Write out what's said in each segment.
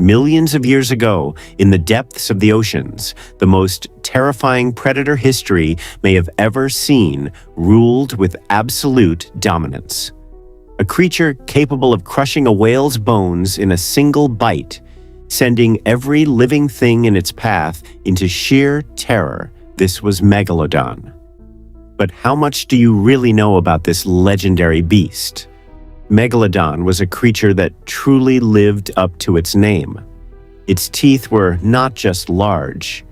millions of years ago, in the depths of the oceans, the most terrifying predator history may have ever seen ruled with absolute dominance. A creature capable of crushing a whale's bones in a single bite, sending every living thing in its path into sheer terror. This was Megalodon. But how much do you really know about this legendary beast? Megalodon was a creature that truly lived up to its name. Its teeth were not just large.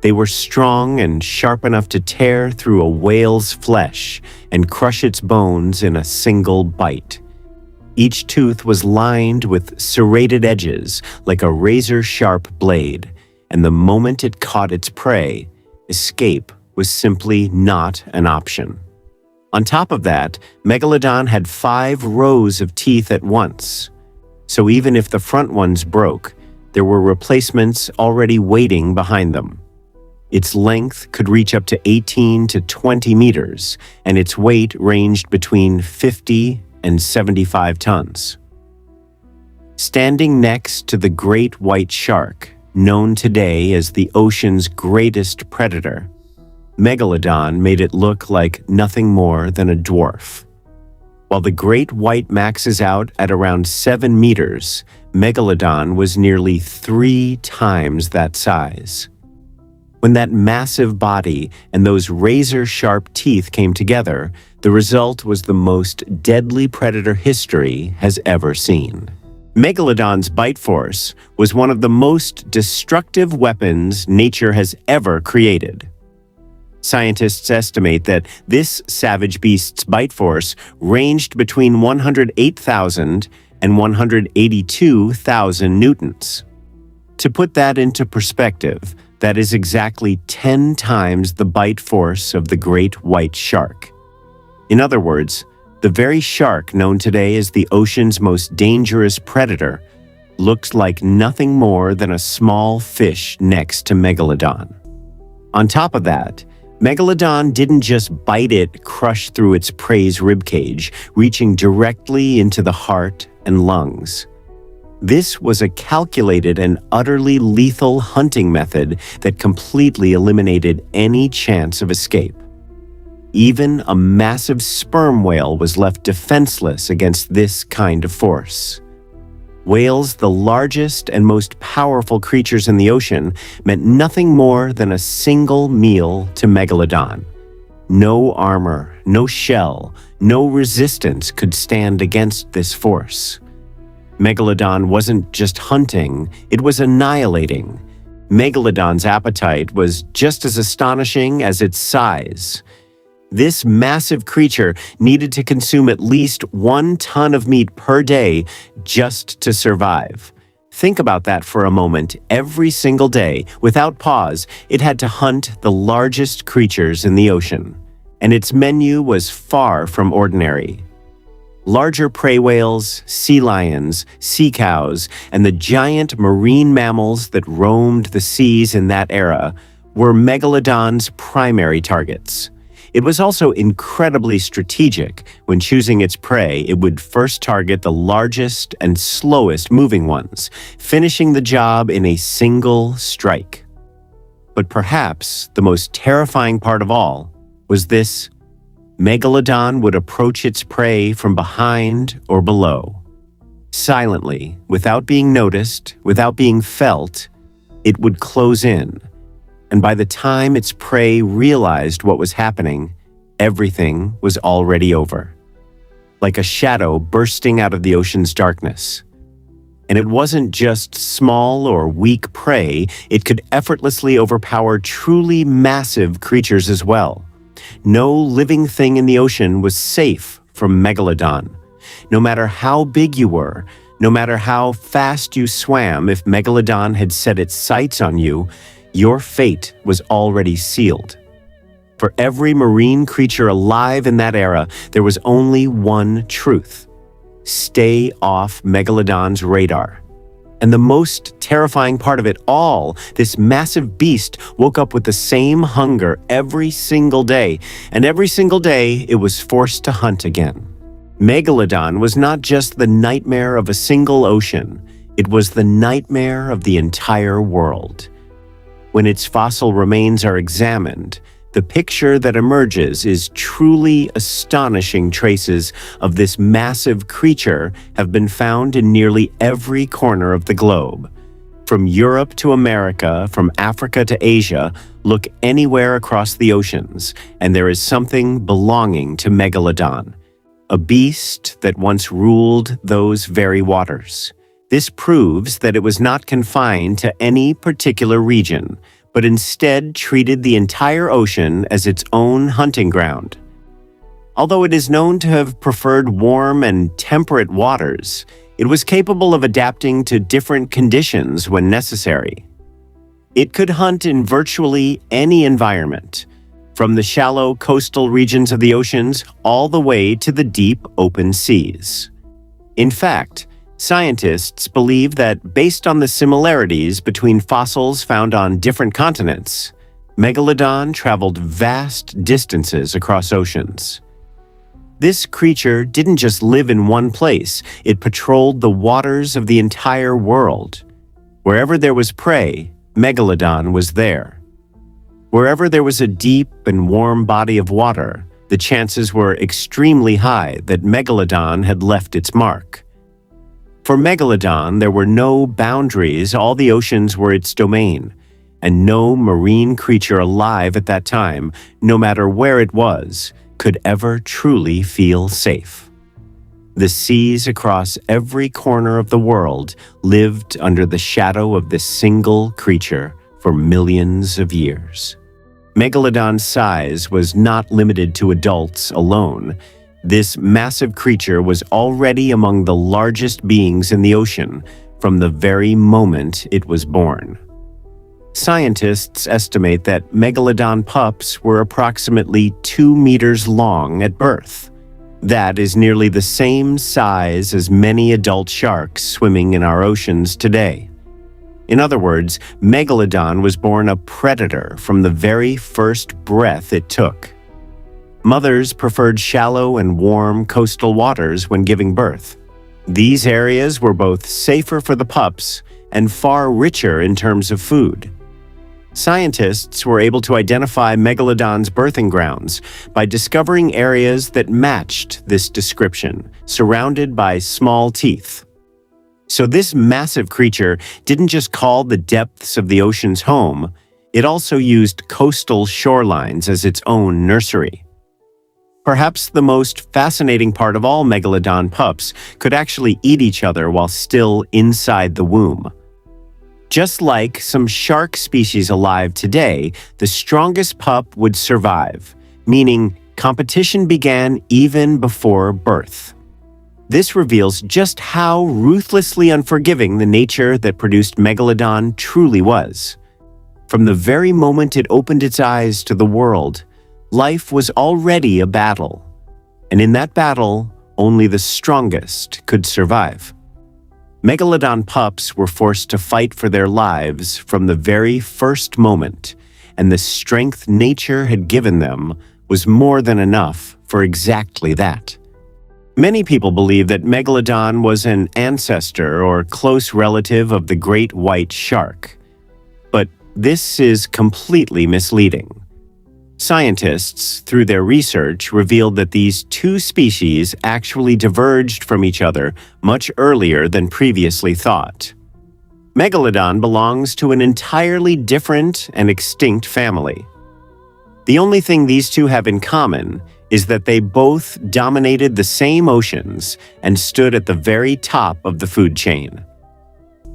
They were strong and sharp enough to tear through a whale's flesh and crush its bones in a single bite. Each tooth was lined with serrated edges like a razor-sharp blade, and the moment it caught its prey, escape was simply not an option. On top of that, Megalodon had 5 rows of teeth at once. So even if the front ones broke, there were replacements already waiting behind them. Its length could reach up to 18 to 20 meters, and its weight ranged between 50 and 75 tons. Standing next to the great white shark, known today as the ocean's greatest predator, Megalodon made it look like nothing more than a dwarf. While the great white maxes out at around 7 meters, Megalodon was nearly 3 times that size. When that massive body and those razor-sharp teeth came together, the result was the most deadly predator history has ever seen. Megalodon's bite force was one of the most destructive weapons nature has ever created. Scientists estimate that this savage beast's bite force ranged between 108,000 and 182,000 newtons. To put that into perspective, that is exactly 10 times the bite force of the great white shark. In other words, the very shark known today as the ocean's most dangerous predator looked like nothing more than a small fish next to Megalodon. On top of that, Megalodon didn't just bite it, crush through its prey's ribcage, reaching directly into the heart and lungs. This was a calculated and utterly lethal hunting method that completely eliminated any chance of escape. Even a massive sperm whale was left defenseless against this kind of force. Whales, the largest and most powerful creatures in the ocean, meant nothing more than a single meal to Megalodon. No armor, no shell, no resistance could stand against this force. Megalodon wasn't just hunting, it was annihilating. Megalodon's appetite was just as astonishing as its size. This massive creature needed to consume at least 1 ton of meat per day just to survive. Think about that for a moment. Every single day, without pause, it had to hunt the largest creatures in the ocean. And its menu was far from ordinary. Larger prey whales, sea lions, sea cows, and the giant marine mammals that roamed the seas in that era were Megalodon's primary targets. It was also incredibly strategic. When choosing its prey, it would first target the largest and slowest moving ones, finishing the job in a single strike. But perhaps the most terrifying part of all was this: Megalodon would approach its prey from behind or below. Silently, without being noticed, without being felt, it would close in. And by the time its prey realized what was happening, everything was already over. Like a shadow bursting out of the ocean's darkness. And it wasn't just small or weak prey, it could effortlessly overpower truly massive creatures as well. No living thing in the ocean was safe from Megalodon. No matter how big you were, no matter how fast you swam, if Megalodon had set its sights on you, your fate was already sealed. For every marine creature alive in that era, there was only one truth: stay off Megalodon's radar. And the most terrifying part of it all, this massive beast woke up with the same hunger every single day, and every single day it was forced to hunt again. Megalodon was not just the nightmare of a single ocean. It was the nightmare of the entire world. When its fossil remains are examined, the picture that emerges is truly astonishing. Traces of this massive creature have been found in nearly every corner of the globe. From Europe to America, from Africa to Asia, look anywhere across the oceans, and there is something belonging to Megalodon, a beast that once ruled those very waters. This proves that it was not confined to any particular region, but instead treated the entire ocean as its own hunting ground. Although it is known to have preferred warm and temperate waters, it was capable of adapting to different conditions when necessary. It could hunt in virtually any environment, from the shallow coastal regions of the oceans all the way to the deep open seas. In fact, scientists believe that based on the similarities between fossils found on different continents, Megalodon traveled vast distances across oceans. This creature didn't just live in one place, it patrolled the waters of the entire world. Wherever there was prey, Megalodon was there. Wherever there was a deep and warm body of water, the chances were extremely high that Megalodon had left its mark. For Megalodon, there were no boundaries, all the oceans were its domain, and no marine creature alive at that time, no matter where it was, could ever truly feel safe. The seas across every corner of the world lived under the shadow of this single creature for millions of years. Megalodon's size was not limited to adults alone. This massive creature was already among the largest beings in the ocean from the very moment it was born. Scientists estimate that Megalodon pups were approximately 2 meters long at birth. That is nearly the same size as many adult sharks swimming in our oceans today. In other words, Megalodon was born a predator from the very first breath it took. Mothers preferred shallow and warm coastal waters when giving birth. These areas were both safer for the pups and far richer in terms of food. Scientists were able to identify Megalodon's birthing grounds by discovering areas that matched this description, surrounded by small teeth. So this massive creature didn't just call the depths of the oceans home, it also used coastal shorelines as its own nursery. Perhaps the most fascinating part of all Megalodon pups could actually eat each other while still inside the womb. Just like some shark species alive today, the strongest pup would survive, meaning competition began even before birth. This reveals just how ruthlessly unforgiving the nature that produced Megalodon truly was. From the very moment it opened its eyes to the world, life was already a battle. And in that battle, only the strongest could survive. Megalodon pups were forced to fight for their lives from the very first moment, and the strength nature had given them was more than enough for exactly that. Many people believe that Megalodon was an ancestor or close relative of the great white shark. But this is completely misleading. Scientists, through their research, revealed that these two species actually diverged from each other much earlier than previously thought. Megalodon belongs to an entirely different and extinct family. The only thing these two have in common is that they both dominated the same oceans and stood at the very top of the food chain.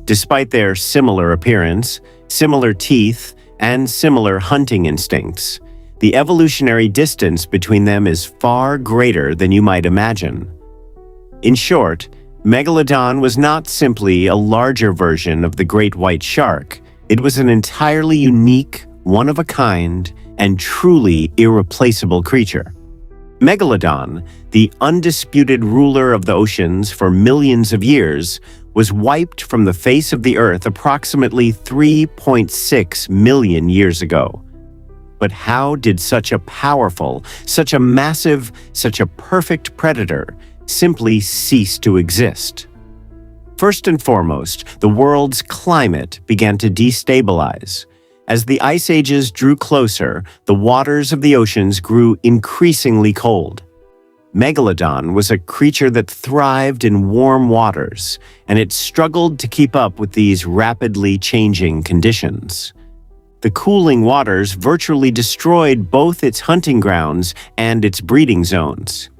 Despite their similar appearance, similar teeth, and similar hunting instincts, the evolutionary distance between them is far greater than you might imagine. In short, Megalodon was not simply a larger version of the great white shark. It was an entirely unique, one-of-a-kind, and truly irreplaceable creature. Megalodon, the undisputed ruler of the oceans for millions of years, was wiped from the face of the earth approximately 3.6 million years ago. But how did such a powerful, such a massive, such a perfect predator simply cease to exist? First and foremost, the world's climate began to destabilize. As the ice ages drew closer, the waters of the oceans grew increasingly cold. Megalodon was a creature that thrived in warm waters, and it struggled to keep up with these rapidly changing conditions. The cooling waters virtually destroyed both its hunting grounds and its breeding zones.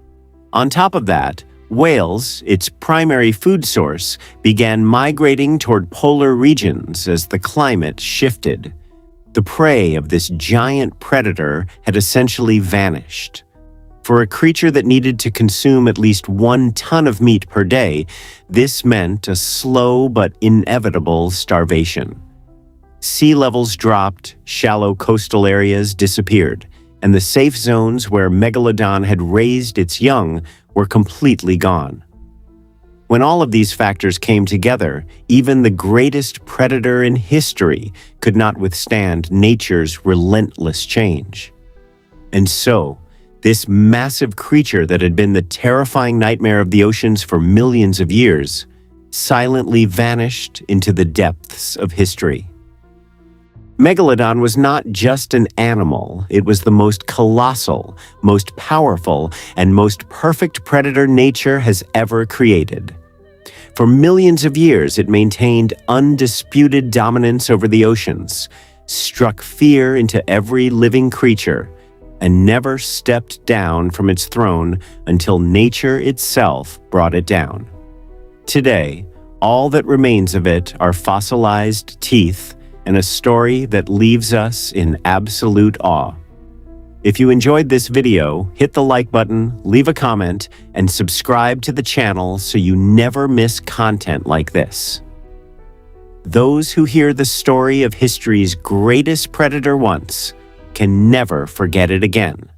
On top of that, whales, its primary food source, began migrating toward polar regions as the climate shifted. The prey of this giant predator had essentially vanished. For a creature that needed to consume at least 1 ton of meat per day, this meant a slow but inevitable starvation. Sea levels dropped, shallow coastal areas disappeared, and the safe zones where Megalodon had raised its young were completely gone. When all of these factors came together, even the greatest predator in history could not withstand nature's relentless change. And so, this massive creature that had been the terrifying nightmare of the oceans for millions of years silently vanished into the depths of history. Megalodon was not just an animal, it was the most colossal, most powerful, and most perfect predator nature has ever created. For millions of years, it maintained undisputed dominance over the oceans, struck fear into every living creature, and never stepped down from its throne until nature itself brought it down. Today, all that remains of it are fossilized teeth and a story that leaves us in absolute awe. If you enjoyed this video, hit the like button, leave a comment, and subscribe to the channel so you never miss content like this. Those who hear the story of history's greatest predator once can never forget it again.